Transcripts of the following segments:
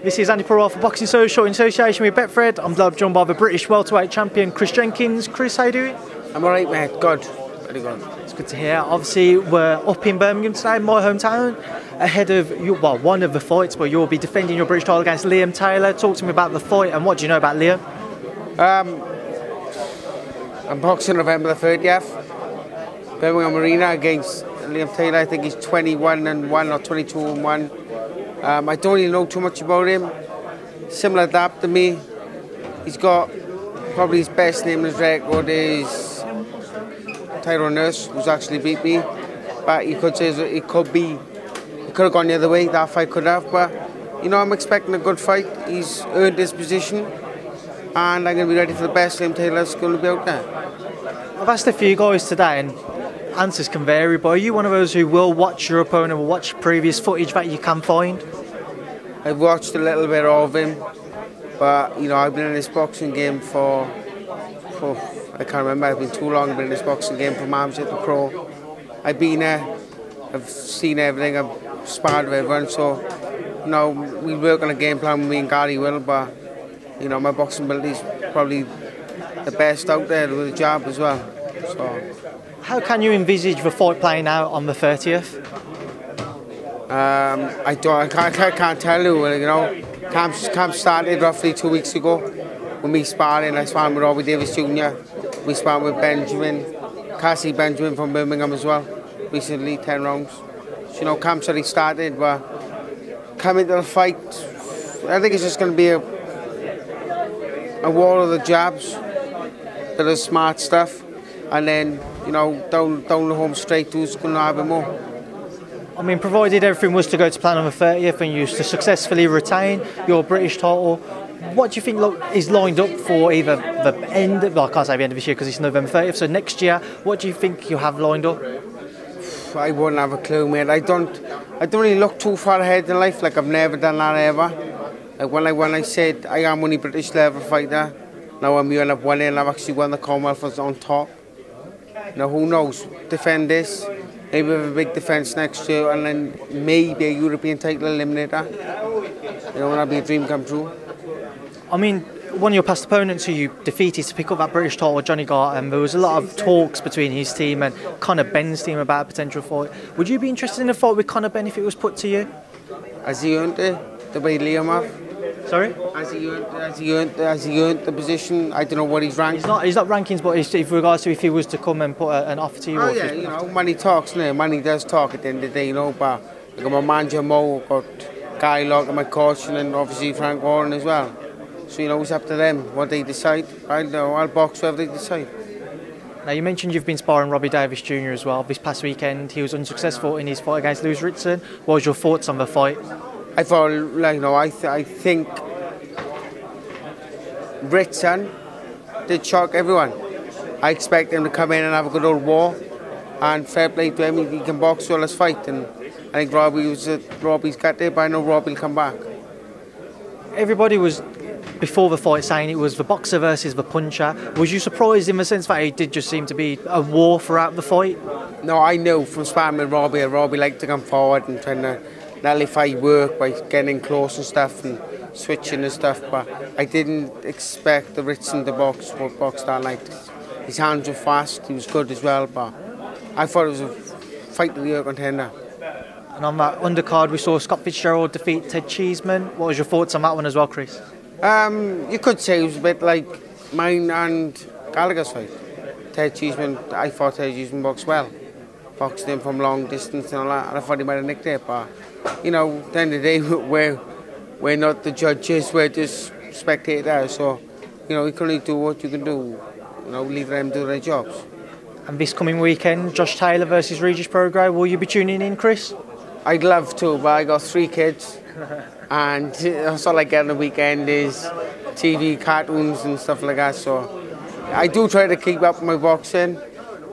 This is Andy Perrault for Boxing Social in association with Betfred. I'm joined by the British welterweight champion Chris Jenkins. Chris, how you doing? I'm alright, mate. Good. Very good. It's good to hear. Obviously, we're up in Birmingham today, my hometown, ahead of one of the fights where you'll be defending your British title against Liam Taylor. Talk to me about the fight and what do you know about Liam? I'm boxing November the 30th, Birmingham Arena against Liam Taylor. I think he's 21-1 or 22-1. I don't really know too much about him. Similar adapt to me. He's got probably his best name in his record is Tyrone Nurse, who's actually beat me. But you could say it could have gone the other way. That fight could have. But you know, I'm expecting a good fight. He's earned his position, and I'm going to be ready for the best. Liam Taylor's going to be out there. I've asked a few guys today, and answers can vary, but are you one of those who will watch your opponent, will watch previous footage that you can find? I've watched a little bit of him, but you know, I've been in this boxing game for I can't remember, it's been too long. I've been in this boxing game from amateur to pro. I've been there, I've seen everything, I've sparred with everyone, so you know, we work on a game plan with me and Gary will, but you know, my boxing ability is probably the best out there with a jab as well. So how can you envisage the fight playing out on the 30th? I can't tell you. You know, camp started roughly 2 weeks ago with me sparring. I sparred with Davies, Jr. We sparred with Cassie Benjamin from Birmingham as well. Recently, 10 rounds. So, you know, camp's already started, but coming to the fight, I think it's just going to be a war of the jabs, bit of smart stuff, and then you know, down the home straight, who's going to have it more. I mean, provided everything was to go to plan on the 30th and you to successfully retain your British title, what do you think is lined up for either the end, well, I can't say the end of this year because it's November 30th, so next year, what do you think you have lined up? I wouldn't have a clue, mate. I don't really look too far ahead in life, like I've never done that ever. Like when I said I am only British level fighter, now I'm going to have won it and I've actually won the Commonwealth on top. Now who knows, defend this, maybe have a big defence next year and then maybe a European title eliminator. You know, that'd be a dream come true. I mean, one of your past opponents who you defeated to pick up that British title, Johnny Gart, and there was a lot of talks between his team and Conor Benn's team about a potential fight. Would you be interested in a fight with Conor Benn if it was put to you? Has he earned it, the way Liam have? Sorry? Has he earned the position? I don't know what he's ranked. He's not rankings, but in regards to if he was to come and put an offer to you. Oh yeah, you know, money talks, no? Money does talk at the end of the day, you know. But I got my manager Mo, got Guy Locke, and my coach, and then obviously Frank Warren as well. So you know, it's up to them what they decide. I'll box whatever they decide. Now you mentioned you've been sparring Robbie Davies Jr. as well. This past weekend, he was unsuccessful in his fight against Jenkins. What was your thoughts on the fight? I thought, like, you know, I think Ritson did shock everyone. I expect him to come in and have a good old war, and fair play to him, he can box well as fight. And I think Robbie's got there, but I know Robbie will come back. Everybody was before the fight saying it was the boxer versus the puncher. Was you surprised in the sense that it did just seem to be a war throughout the fight? No, I knew from sparring with Robbie liked to come forward and trying to nullify work by getting close and stuff and switching and stuff, but I didn't expect the Ritson to box that night. His hands were fast, he was good as well, but I thought it was a fight of the year contender. And on that undercard we saw Scott Fitzgerald defeat Ted Cheeseman. What was your thoughts on that one as well, Chris? You could say it was a bit like mine and Gallagher's fight. Ted Cheeseman, I thought Ted Cheeseman boxed well. Boxed him from long distance and all that, and I thought he might have nicked it, but you know, at the end of the day, we're not the judges, we're just spectators, so you know, you can only do what you can do, you know, leave them do their jobs. And this coming weekend, Josh Taylor versus Regis Prograis, will you be tuning in, Chris? I'd love to, but I got 3 kids, and that's all I get on the weekend is TV, cartoons and stuff like that, so I do try to keep up my boxing,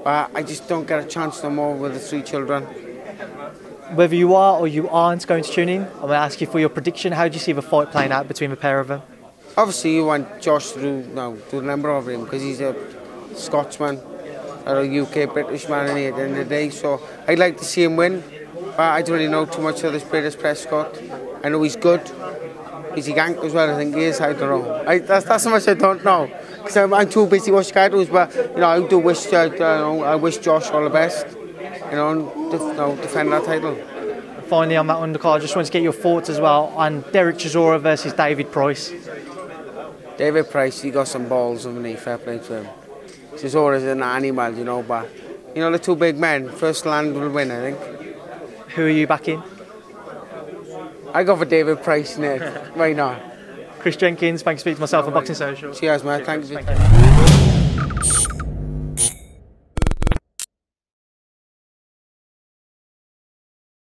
but I just don't get a chance no more with the 3 children. Whether you are or you aren't going to tune in, I'm going to ask you for your prediction. How do you see the fight playing out between the pair of them? Obviously, you want Josh to do the number of him because he's a Scotsman or a UK British man at the end of the day. So I'd like to see him win, but I don't really know too much of this British Prescott. I know he's good, Is he Yank as well? I think he is. I don't know. That's how much I don't know. Because I'm too busy watching Skydos, but you know, I do wish I wish Josh all the best. You know, defend that title. Finally, on that undercard, I just want to get your thoughts as well on Derek Chisora versus David Price. David Price, he got some balls underneath. Fair play to him. Chisora's an animal, you know, but you know the two big men. First land will win, I think. Who are you backing? I go for David Price, Nick. Why not? Chris Jenkins, thanks for speaking to myself on Boxing Social. Cheers, man. Thanks. Thank you.